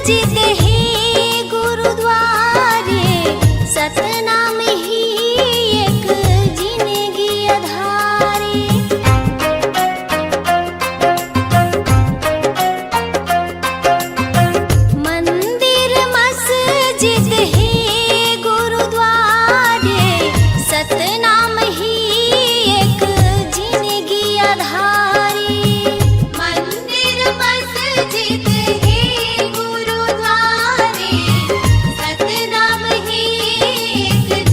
मस्जिद है गुरुद्वारे, सतनाम ही एक जिंदगी आधारे। मंदिर मस्जिद है गुरुद्वारे, सतनाम ही एक जिंदगी आधारे। मंदिर मस्जिद है गुरुद्वारे, सतनाम ही एक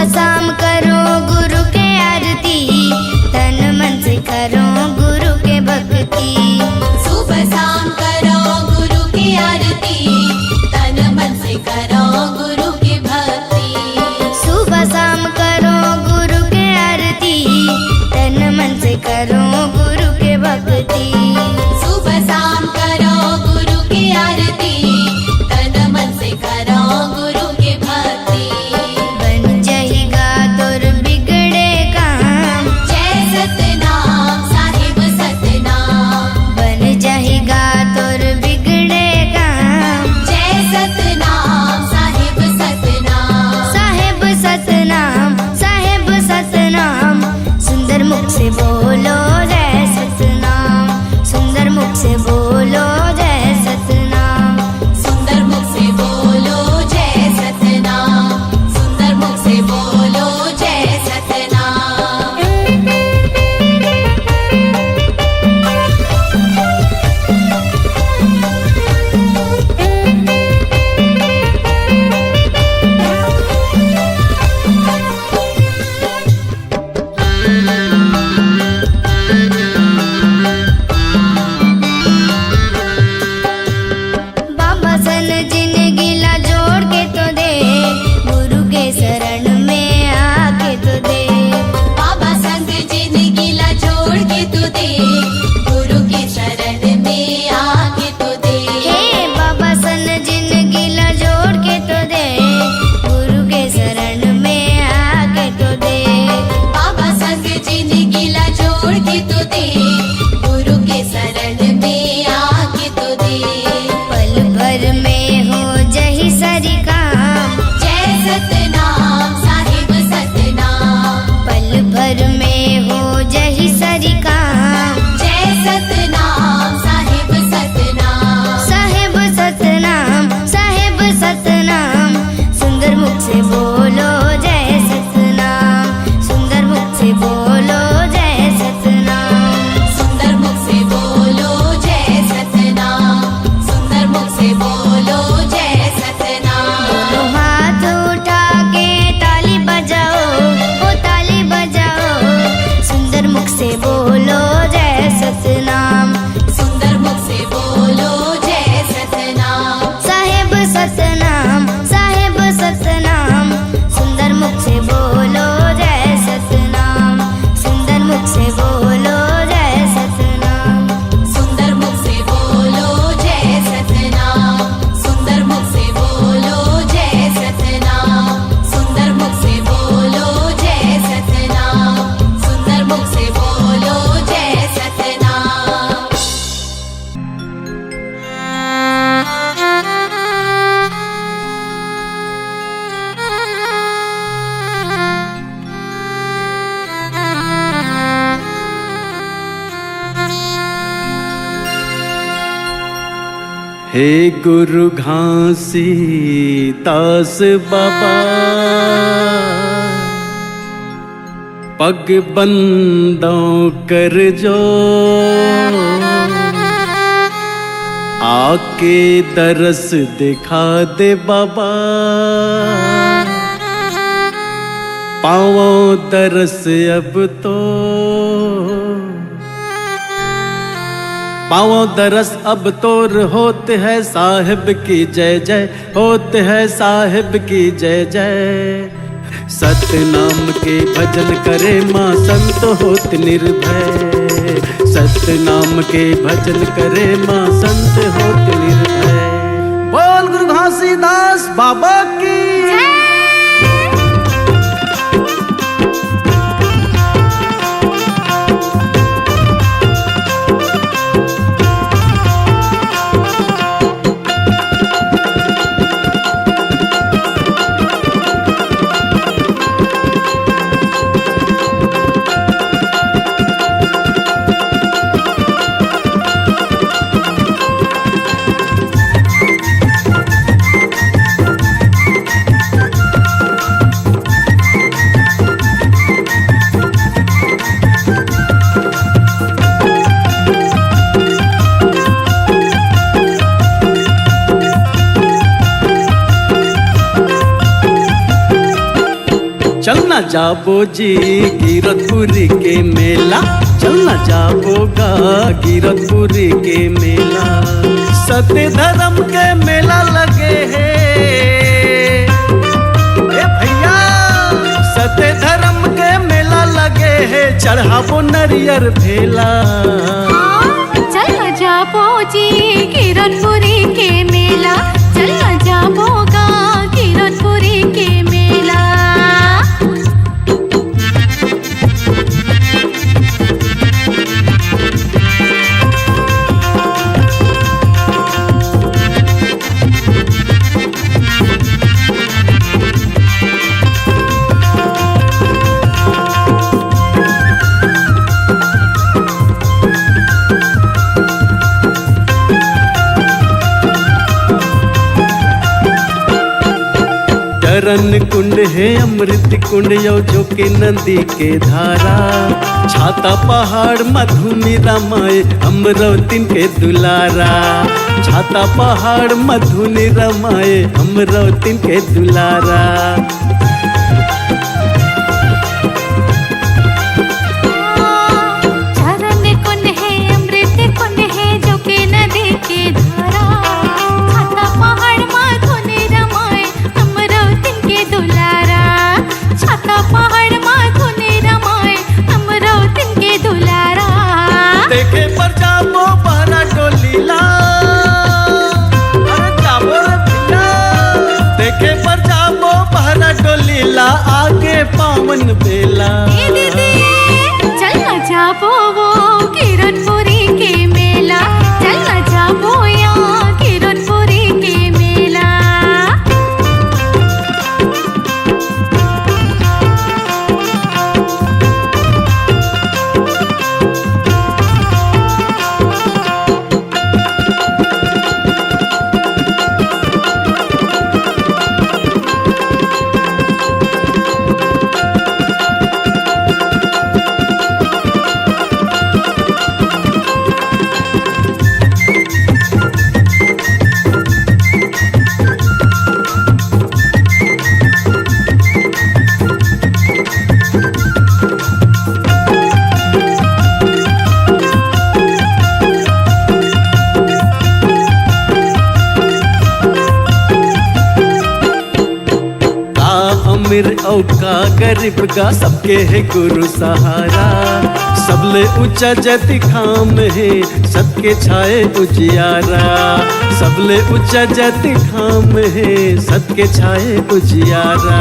शाम करो गुरु के आरती, तन मन से करो गुरु के भक्ति। सुबह शाम करो गुरु की आरती, तन मन से करो गुरु की भक्ति। सुबह शाम करो गुरु के आरती, तन मन से करो गुरु के भक्ति। सुबह शाम करो गुरु की आरती, तन मन से करो गुरु की भक्ति। बन जाएगा तोर बिगड़े काम, जय सतनाम साहिब सतनाम। बन जाएगा तोर बिगड़े काम। जय सतनाम साहिब सतनाम। साहेब सतनाम, साहेब सतनाम, सुंदर मुख से बोलो जय सतनाम, सुंदर मुख से बोलो जय सतनाम। सुंदर मुख से बोलो जय सतनाम, सुंदर मुख से बोलो जय सतनाम। बाबा सन जिंदगी ला जोड़ के तो दे, गुरु के शरण में आके तो दे। बाबा संग जिंदगी ला जोड़ के तू दे, गुरु की शरण में आके तू दे। हे बाबा सन जिंदगी ला जोड़ के तो दे, गुरु के शरण में आके तो दे। बाबा संग जिंदगी ला जोड़ के तू दे, गुरु के शरण में आके तू दे। पल भर में हो जही सरी काम, जय सतनाम साहिब सतनाम। पल भर में हो जही सरी काम। जय सतनाम साहिब सतनाम। साहेब सतनाम, साहेब सतनाम, सुंदर मुख से बोलो जय सतनाम, सुंदर मुख से बोलो जय सतनाम। सुंदर मुख से बोलो जय सतनाम, सुंदर मुख से बोलो जय सतनाम। दोनों हाथ उठा के ताली बजाओ, ओ ताली बजाओ, सुंदर मुख से बोलो जय सतनाम। सुंदर मुख से बोलो जय सतनाम। साहेब सतनाम, साहेब सतनाम, सुंदर मुख से बोलो जय सतनाम, सुंदर मुख से बोलो जय सतनाम। सुंदर मुख से बोलो जय सतनाम, सुंदर मुख से बोलो जय सतनाम। सुंदर मुख से बोलो जय सतनाम, सुंदर मुख से बोलो जय सतनाम। हे गुरु घासी दास बाबा, पग बंदों कर जो आके दरस दिखा दे बाबा। पावों दरस अब तो, पावों दरस अब तोर होते है साहिब की जय जय, होते है साहिब की जय जय। सतनाम के भजन करे माँ संत होत निर्भय, सतनाम के भजन करे माँ संत होत निर्भय। बोल गुरु घासीदास बाबा की। चलना जाबो जी कीरतपुरी के मेला, चलना जाबोगा कीरतपुरी के मेला। सत्य धर्म के मेला लगे है भैया, सत्य धर्म के मेला लगे है, चढ़ाबो नरियर भेला। चलना जाबो जी कीरतपुरी के मेला, चलना जाबोगा कीरतपुरी के मेला। चरण कुंड है अमृत कुंड यो जो के नदी के धारा, छाता पहाड़ मधुमी रमाए अमरवतीन के दुलारा, छाता पहाड़ मधुनी रमाए अमरवतीन के दुलारा। चरण कुंड है अमृत कुंड है जो के नदी के धारा, छाता पहाड़ मधुनी रमाए अमरवतीन के दुलारा, छाता पहाड़ मधुनी रमाए अमरवतीन के दुलारा। देखे पर जाबो बहरा डोलीला, अरे जाबो रे भैया, देखे पर जाबो बहरा डोलीला, आगे पावन बेला। चलना जाबो वो कीरतपुरी के मेला, चलना जाबो या कीरतपुरी के मेला। अमीर औ का गरीब का सबके है गुरु सहारा, सबले ऊंचा जाति खाम है सबके छाए उजियारा, सबले ऊंचा जाति खाम है सबके छाए उजियारा।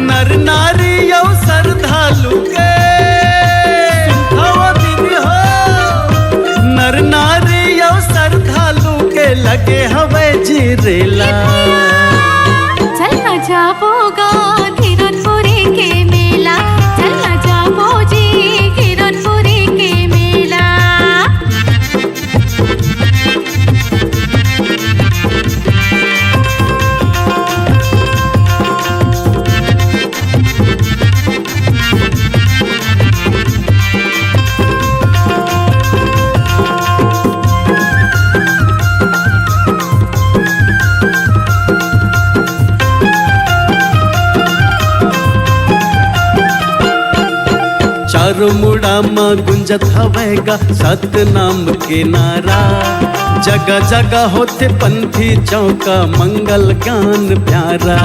नर नारी यौ श्रद्धालु के दीदी हो, नर नारी यौ श्रद्धालु के लगे हवे जीरेला। चलना जाबोगा कीरतपुरी के मेला, चलना जाबो जी कीरतपुरी के मेला। चारों मुड़ा माँ गुंजत हवेगा सतनाम के नारा, जगह जगह होते पंथी चौका मंगल गान प्यारा,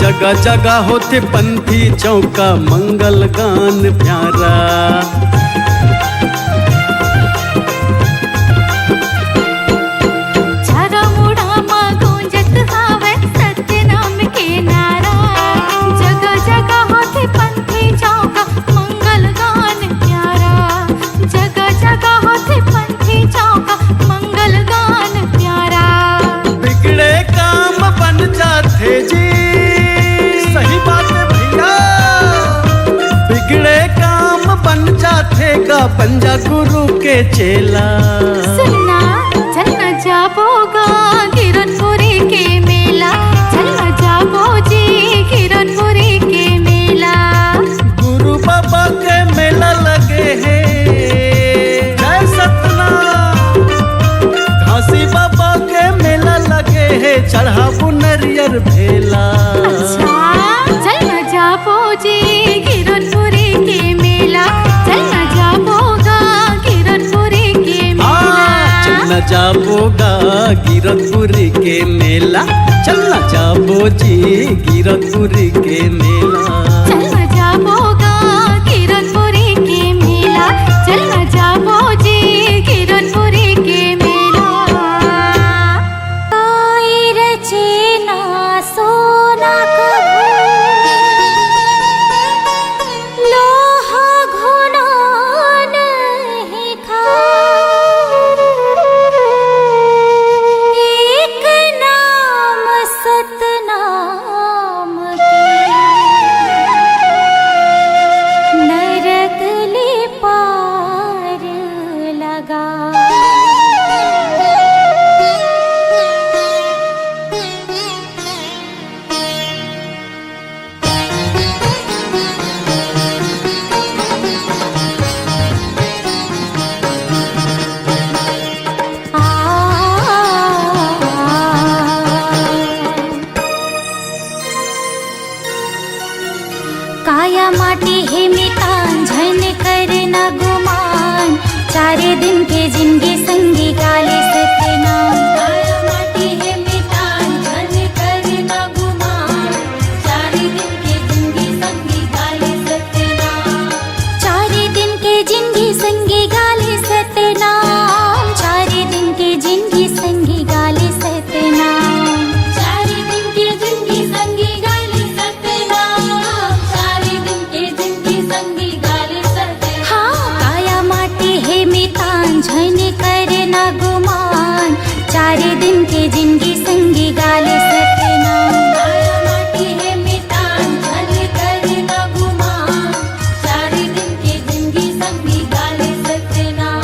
जगह जगह होते पंथी चौका मंगल गान प्यारा। पंजा गुरु के चेला। सुनना चलना जाबोगा बाबा के मेला लगे है, चढ़ाबू नरियर भेला। चल न जाबो जी किरणपुरी के मेला, चल न जाबोगा किरणपुरी के मेला। चल न जाबोगा गिरधपुरी के मेला, चल न जाबो जी गिरधपुरी के मेला। चल न जाबोगा किरणपुरी के मेला, चल न जाबो जी किरणपुरी के मेला। कोई रचे ना सोना कभू, लोहा घुना नहीं खा। एक नाम सतनाम के, नरक ले पार लगा। काया माटी है मितान झन करना गुमान, चारे दिन के जिंदगी संगी गाले सतनाम। काया माटी है मितान झन करना गुमान, चारे दिन के जिंदगी संगी गाले सतनाम। चारे दिन के जिंदगी संगी गाले सतनाम, चारे दिन के जिंदगी संगी गाले सतनाम। चारे दिन के जिंदगी संगी गाले सतनाम, चारे दिन के जिंदगी संगी गाले सतनाम। हाँ काया माटी है मितान झन करना गुमान, चारे दिन के जिंदगी संगी गाले सतनाम। काया माटी है मितान झन करना गुमान, चारे दिन के जिंदगी संगी गाले सतनाम।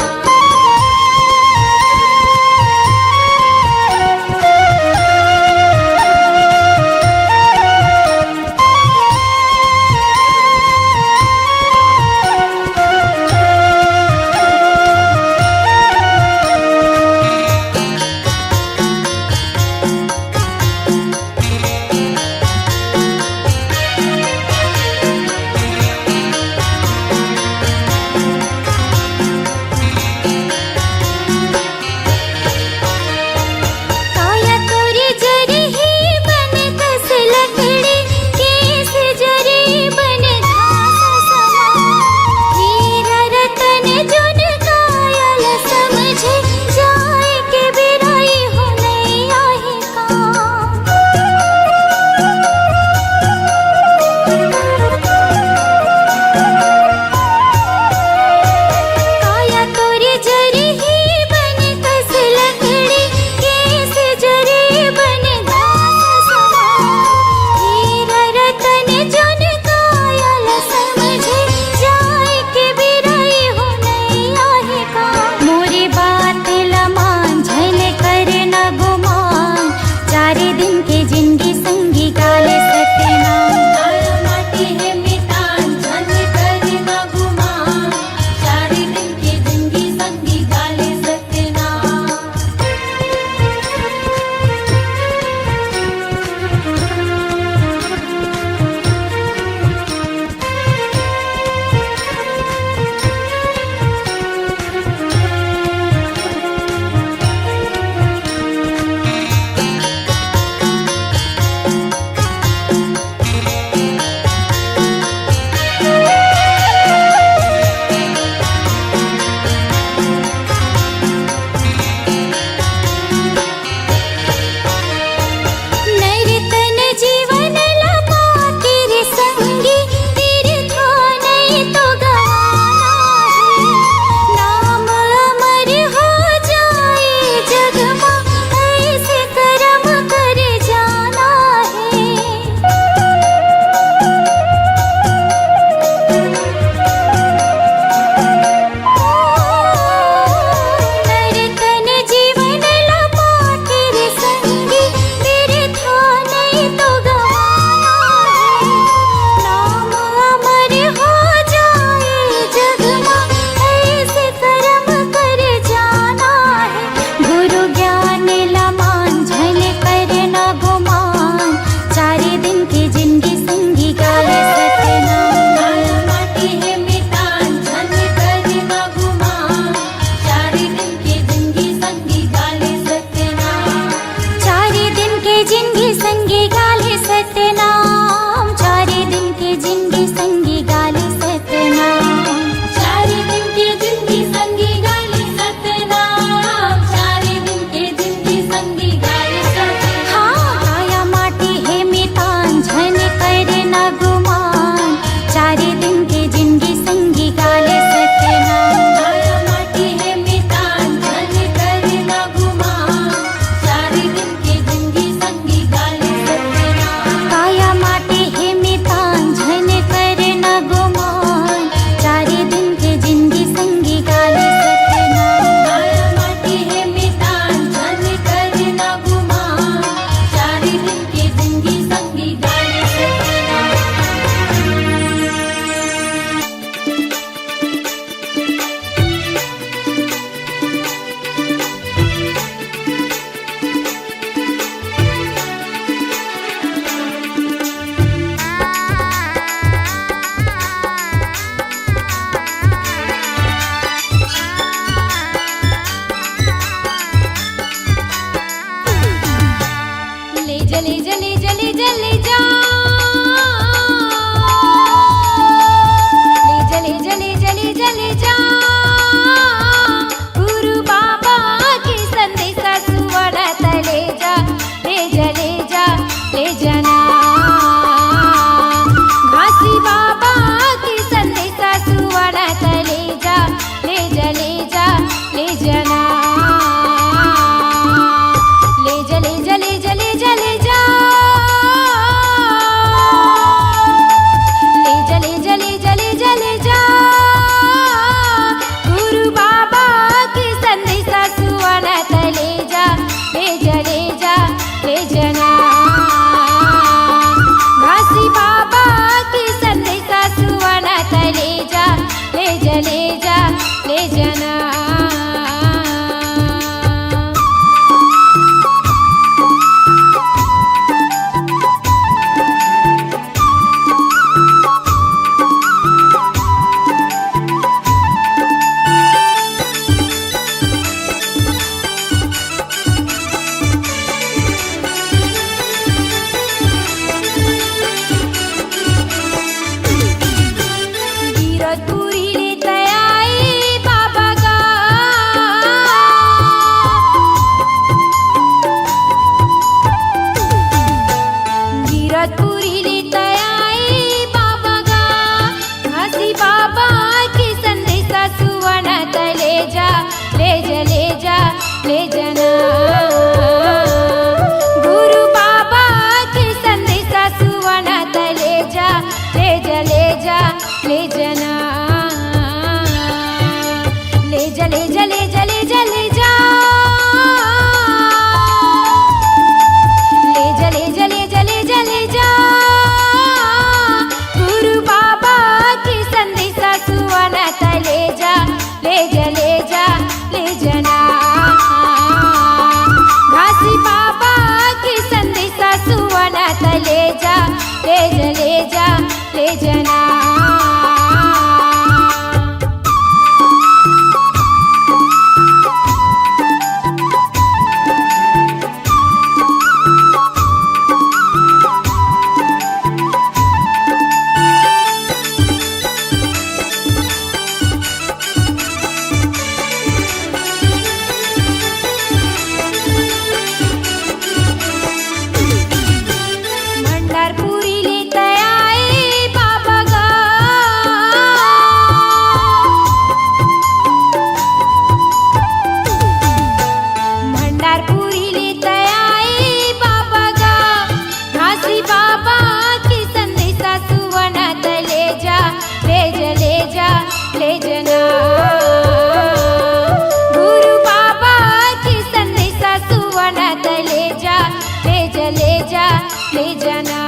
ले जाना।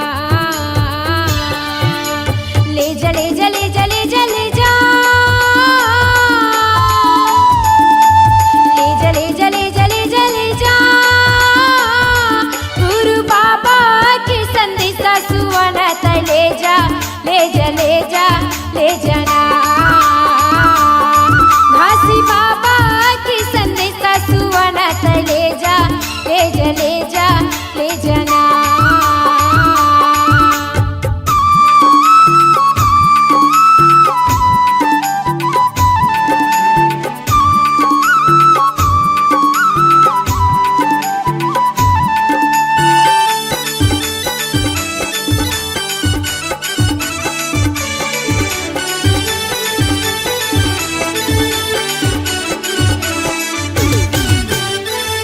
ले जा ले जा ले जा ले जा ले जा, ले जा ले जा ले जा ले जा ले जा, गुरु बाबा के संदेशा सुवनत ले जा ले जा ले जा ले जाना। घासी बाबा के संदेशा सुवनत ले जा ले जा ले जा ले जाना।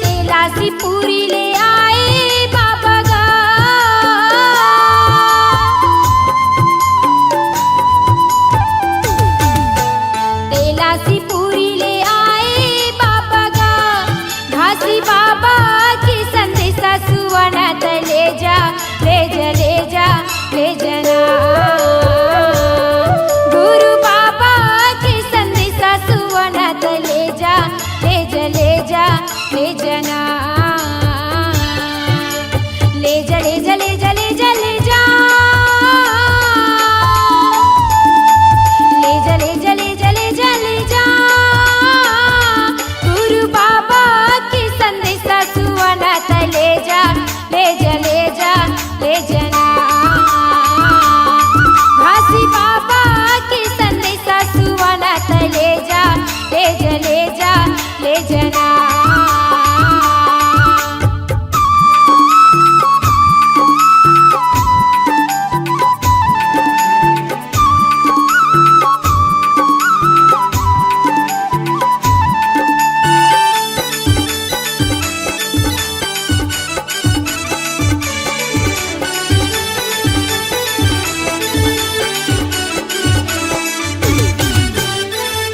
तेलासी पूरी ले आए बाबा गा, तेलासी पूरी ले आए बाबा गा। घासी बाबा के संदेशा सुवनत ले जा ले जा ले जा ले जाना। गुरु बाबा के संदेशा सुवनत ले जा ले जा ले जा ले जाना। ले जा ले जा ले जा ले जा ले जा, ले जा ले जा ले जा ले जा ले जा, गुरु बाबा के संदेशा सुवनत ले जा ले जा ले जा ले जाना। घासी बाबा के संदेशा सुवनत ले जा ले जा ले जा ले जाना।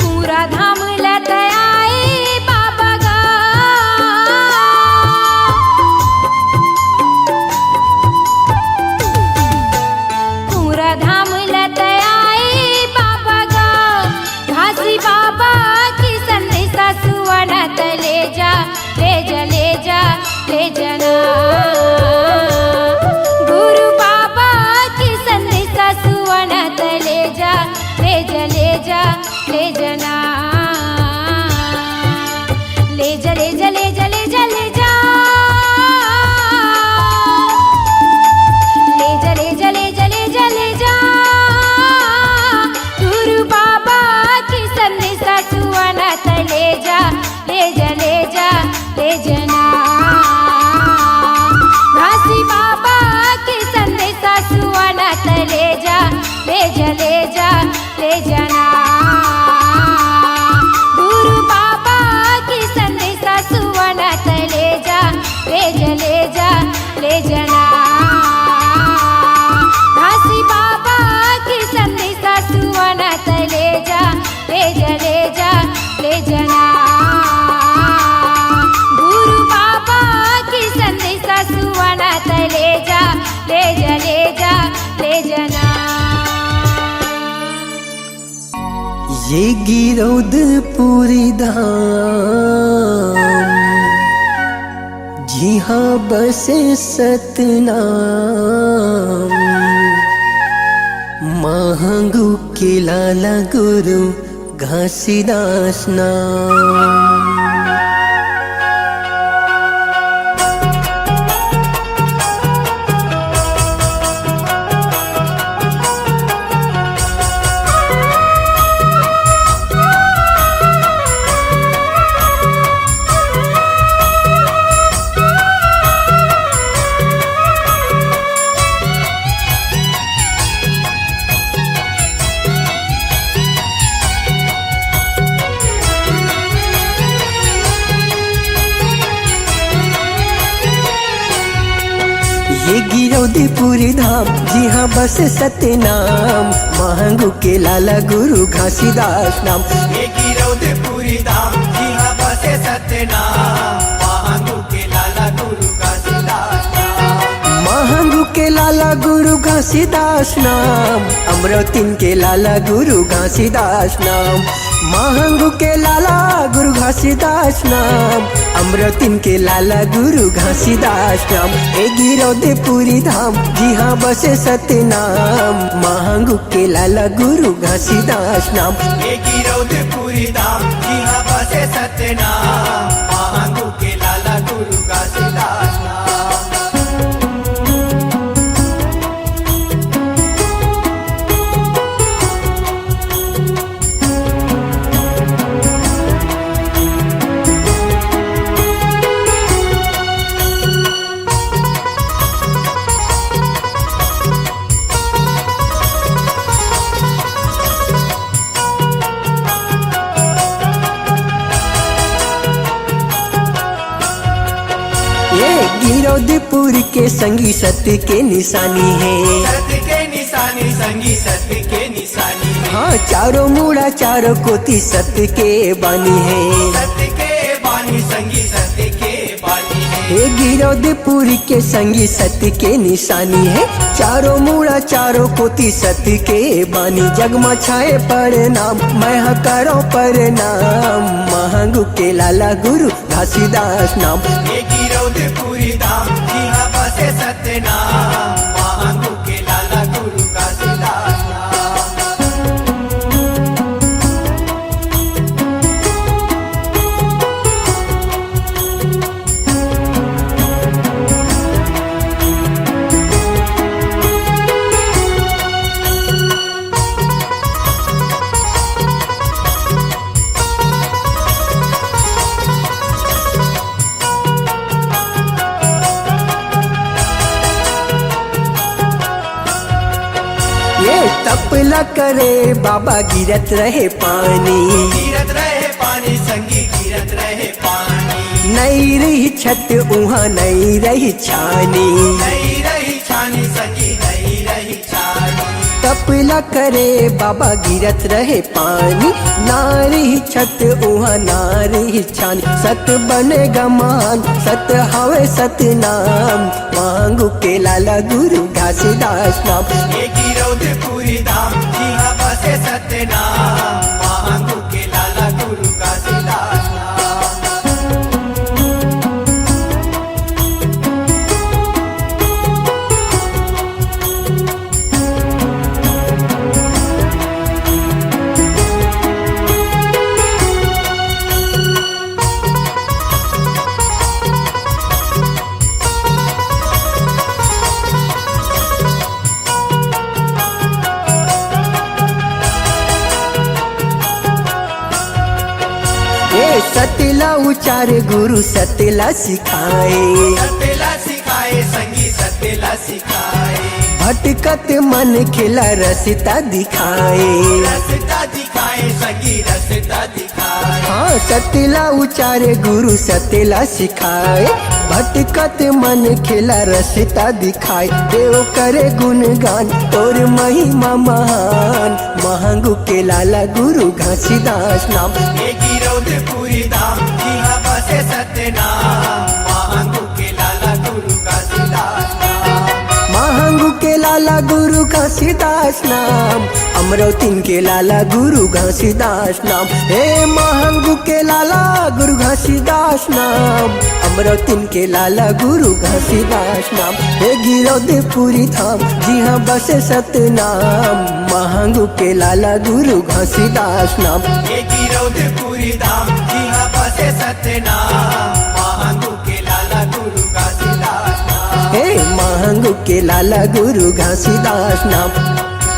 पूरा धाम लत आए बाबा गा, पूरा धाम लत आए बाबा गा। घासी बाबा की संदेशा सुवनत ले जा ले जा ले जा ले जाना। गुरु बाबा की संदेशा सुवनत ले जा ले जा ले जा ले जाना। ले जा ले जा ले जा ले जा ले जा, ले जा ले जा ले जा ले जा ले जा, गुरु बाबा की संदेशा सुवनत ले जा ले जा ले जा ले जाना। घासी बाबा की संदेशा सुवनत ले जा ले जा ले जा ले जाना। गुरु बाबा की संदेशा सुवनत ले जा ले जा ले जा ले जाना। घासी बाबा की संदेशा सुवनत ले जा ले जा ले जा ले जाना। गुरु बाबा की संदेशा सुवनत ले जा ले जा ले जा ले जाना। ये गिरौदपुरी धाम जी हाँ बसे सतनाम, महंगू के लाला गुरु घासीदास नाम। ये गिरौदपुरी धाम जी हाँ बस सतनाम, महंगू के लाला गुरु घासीदास नाम। ये गिरौदपुरी धाम जी हाँ बसे सतनाम, महंगू के लाला गुरु घासीदास नाम। महंगू के घासीदास नाम, अमरावतीन के लाला गुरु घासीदास नाम। महंगू के लाला गुरु घासीदास नाम, अमरावतीन के लाला गुरु घासीदास नाम। ए गिरौदेपुरी धाम जी हाँ बसे सतनाम, महंगू के लाला गुरु घासीदास नाम। ये गिरौदेपुरी धाम जी हाँ बसे सतनाम, महांगू के लाला गुरु घासीदास नाम। गिरौदपुर के संगी सत्य के निशानी है, सत्य के निशानी संगी सत्य के निशानी है। हाँ चारों मुड़ा चारों कोती सत्य के बानी है, सत्य के बानी संगी सत्य के बानी है। हे गिरौदपुर के संगी सत्य के निशानी है, चारों मुड़ा चारों कोती सत्य के बानी। जगमा छाए प्रणाम मैं करो प्रणाम, महंगू के लाला गुरु घासीदास नाम। ये गिरौदेपुरी धाम जी हाँ बसे सतनाम, महांगू के लाला गुरु घासीदास नाम। ये तपला करे बाबा गिरत रहे पानी, गिरत रहे पानी संगी गिरत रहे पानी। नहीं रही छत उहाँ नहीं रही छानी, नहीं रही छानी संगी नहीं रही छानी। तपला करे बाबा गिरत रहे पानी, नारी छत उहाँ नारी छानी। सत बनेगा मान सत हवे सतनाम, मांगू के लाला गुरु घासीदास नाम। ये गिरौदेपुरी धाम जी हाँ बसे सतनाम, महांगू के लाला गुरु घासीदास नाम। सतला उचारे गुरु सतला सिखाए, सतेला सिखाए संगी सतेला सिखाए। भटकत मन खिला रसता दिखाए। रसता दिखाए संगी रसता दिखाए। हाँ सतला उचारे गुरु सतला सिखाए, भटकत मन खिला रसता दिखाए। देव करे गुणगान और महिमा महान, महंगू के लाला गुरु घासीदास नाम। ये गिरौदेपुरी धाम जी हाँ बसे सतनाम, महांगू के लाला गुरु घासीदास नाम। महंगू के लाला गुरु घासीदास नाम, अमरावतीन के लाला गुरु घासीदास नाम। हे महंगू के लाला गुरु घासीदास नाम, अमरावतीन के लाला गुरु घासीदास नाम। हे गिरौदेपुरी धाम जी हाँ बसे सतनाम, महंगू के लाला गुरु घासीदास नाम। ये गिरौदेपुरी धाम जी हाँ बसे सतनाम, महांगू के लाला गुरु घासीदास नाम। हे महंगू के लाला गुरु घासीदास नाम।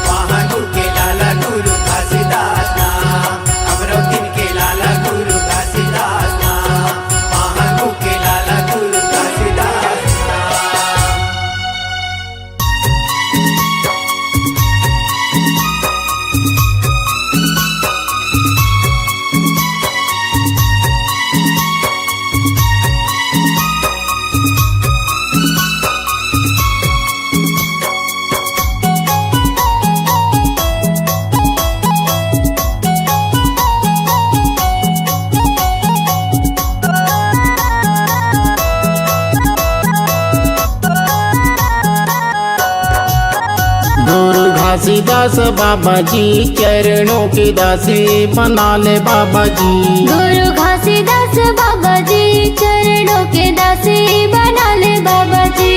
महांगू के लाला गुरु घासीदास नाम, अमरावतीन के लाला गुरु घासीदास नाम, महांगू के लाला गुरु घासीदास नाम। घासीदास बाबा जी चरणों की दासी बना ले बाबा जी। गुरु घासीदास बाबा जी चरणों के दासी बना ले बाबा जी।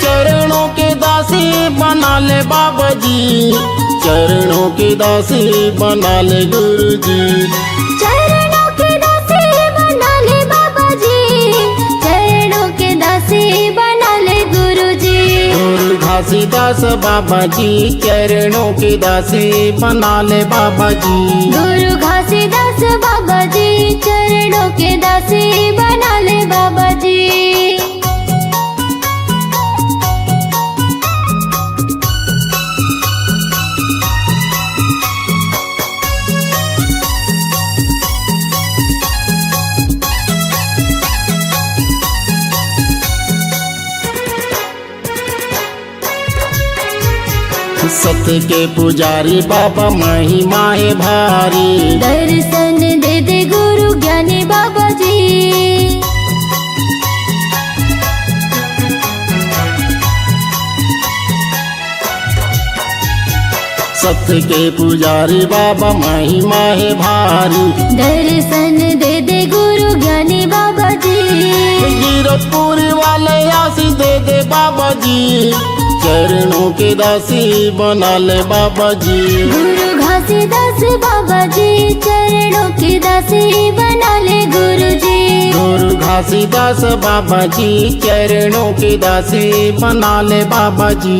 चरणों के दासी बना ले बाबा जी, चरणों के दासी बना ले गुरु जी। चरणों के दासी बना ले बाबा जी, चरणों के दासी बना ले गुरु जी। गुरु घासीदास बाबा जी चरणों की दासी बना ले बाबा जी। गुरु घासीदास बाबा जी चरणों के दासी बना ले बाबा जी। सत्य के पुजारी बाबा महिमाए भारी। दर्शन दे दे गुरु ज्ञानी बाबा जी। सत्य के पुजारी बाबा महिमाए भारी। दर्शन दे दे गुरु ज्ञानी बाबा जी। गिरपुर वाले आसी दे दे बाबा जी, चरणों के दासी बना ले बाबा जी। गुरु घासीदास बाबा जी चरणों की दासी बना ले गुरु जी। गुरु घासीदास बाबा जी चरणों की दासी बना ले बाबा जी।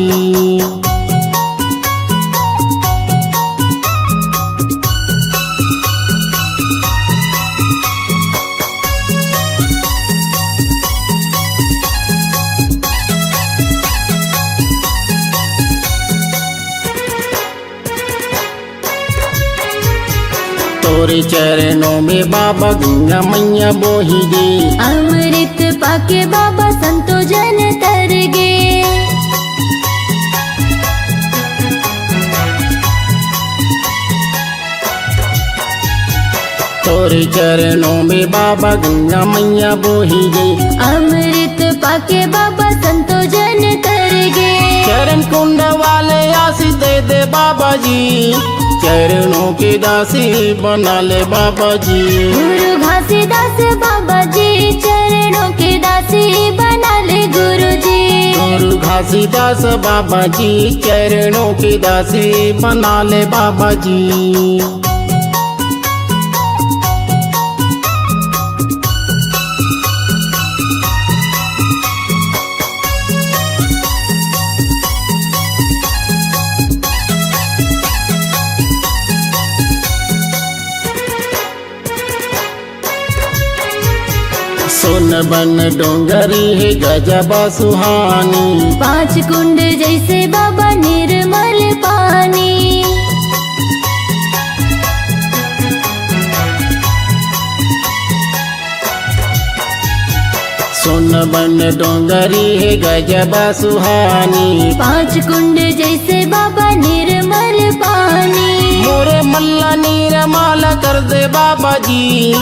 तोरे चरणों में बाबा गंगा मैया बोही गे। अमृत पाके बाबा संतो जन तर गे। तोरे चरणों में बाबा गंगा मैया बोही गई। अमृत पाके बाबा संतो जन तर गे। चरण कुंड वाले आसी दे दे बाबा जी, चरणों की दासी बना ले बाबा जी। गुरु घासीदास बाबा जी चरणों के दासी बना ले गुरु जी। गुरु घासीदास बाबा जी चरणों की दासी बना ले बाबा जी। सोन बन डोंगरी है गजबा सुहानी। 5 कुंड जैसे बाबा निर्मल पानी। सोन बन डोंगरी है गजबा सुहानी। 5 कुंड जैसे बाबा निर्मल पानी। मोरे मल्ला निर्मल कर दे बाबा जी,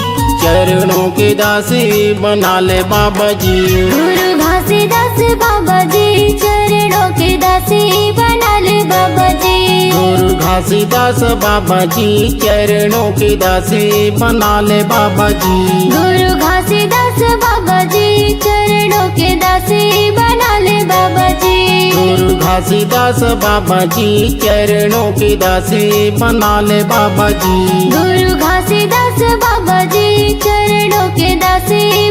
चरणों के दासी बना ले बाबा जी। गुरु घासीदास बाबा जी चरणों के दासी बना ले बाबा जी। गुरु घासीदास बाबा जी चरणों की दासी बना ले बाबा जी। गुरु घासीदास बाबा जी चरणों के दासी बना ले बाबा जी। गुरु घासीदास बाबा जी चरणों की दासी बना ले बाबा जी। गुरु घासीदास बाबा जी चरणों के दासी